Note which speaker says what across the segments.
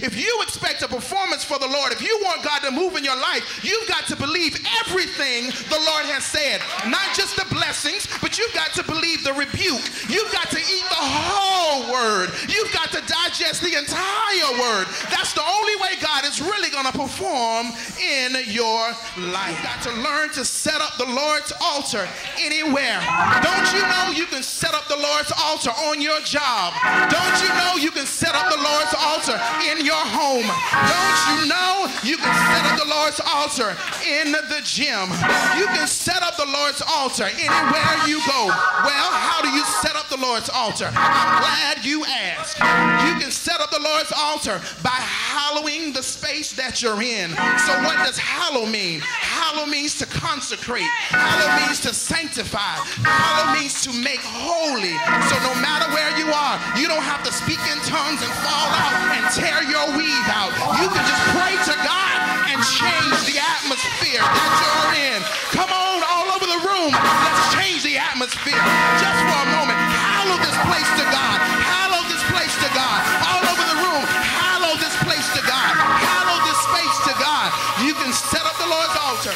Speaker 1: If you expect a performance for the Lord, if you want God to move in your life, you've got to believe everything the Lord has said. Not just the blessings, but you've got to believe the rebuke. You've got to eat the whole word. You've got to digest the entire word. That's the only way God is really going to perform in your life. You've got to learn to set up the Lord's altar anywhere. Don't you know you can set up the Lord's altar on your job? Don't you know you can set up the Lord's altar in your home? Don't you know you can set up the Lord's altar in the gym? You can set up the Lord's altar anywhere you go. Well, how do you set up the Lord's altar? I'm glad you asked. You can set up the Lord's altar by hallowing the space that you're in. So what does hallow mean? Hallow means to consecrate. Hallow means to sanctify. Hallow means to make holy. So no matter where you are, you don't have to speak in tongues and fall out and tear your weave out. You can just pray to God and change the atmosphere that you're in. Come on, all over the room, let's change the atmosphere. Just for a moment, hallow this place to God. Hallow this place to God. All over the room, hallow this place to God. Hallow this space to God. You can set up the Lord's altar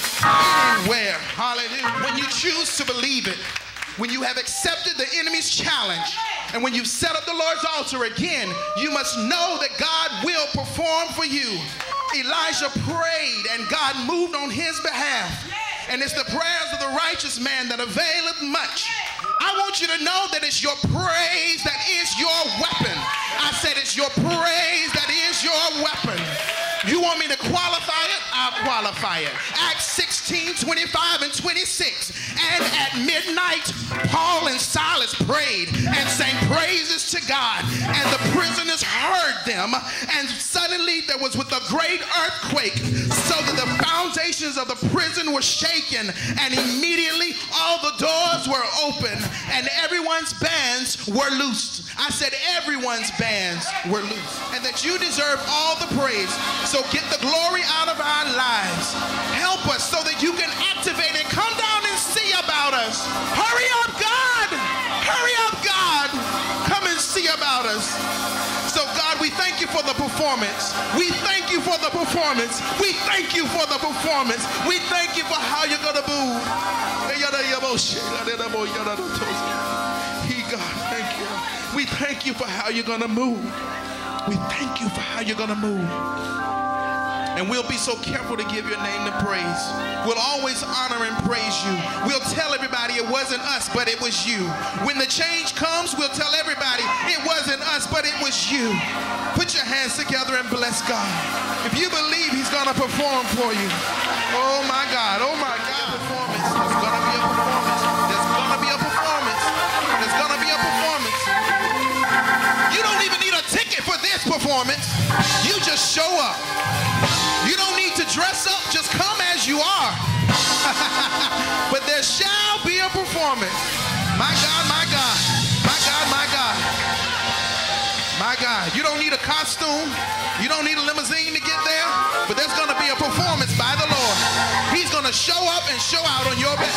Speaker 1: anywhere. Hallelujah. When you choose to believe it, when you have accepted the enemy's challenge, and when you've set up the Lord's altar again, you must know that God will perform for you. Elijah prayed and God moved on his behalf. And it's the prayers of the righteous man that availeth much. I want you to know that it's your praise that is your weapon. I said it's your praise that is your weapon. You want me to qualify it? I'll qualify it. Acts 16, 25 and 26. And at midnight, Paul and Silas prayed and sang praises to God. And the prisoners heard them. And suddenly there was with a great earthquake, so that the foundations of the prison were shaken. And immediately all the doors were open and everyone's bands were loosed. I said everyone's bands were loosed. And that you deserve all the praise. So get the glory out of our lives. Help us so that you can activate and come down and see about us. Hurry up, God. Hurry up, God. Come and see about us. So God, we thank you for the performance. We thank you for the performance. We thank you for the performance. We thank you for how you're going to move. God, thank you. We thank you for how you're going to move. We thank you for how you're going to move. And we'll be so careful to give your name the praise. We'll always honor and praise you. We'll tell everybody it wasn't us, but it was you. When the change comes, we'll tell everybody it wasn't us, but it was you. Put your hands together and bless God. If you believe he's going to perform for you. Oh my God, oh my God. Performance. There's going to be a performance. There's going to be a performance. There's going to be a performance. You don't even need a ticket for this performance. You just show up. You don't need to dress up, just come as you are. But there shall be a performance. My God, my God, my God, my God. My God, you don't need a costume. You don't need a limousine to get there. But there's going to be a performance by the Lord. He's going to show up and show out on your behalf.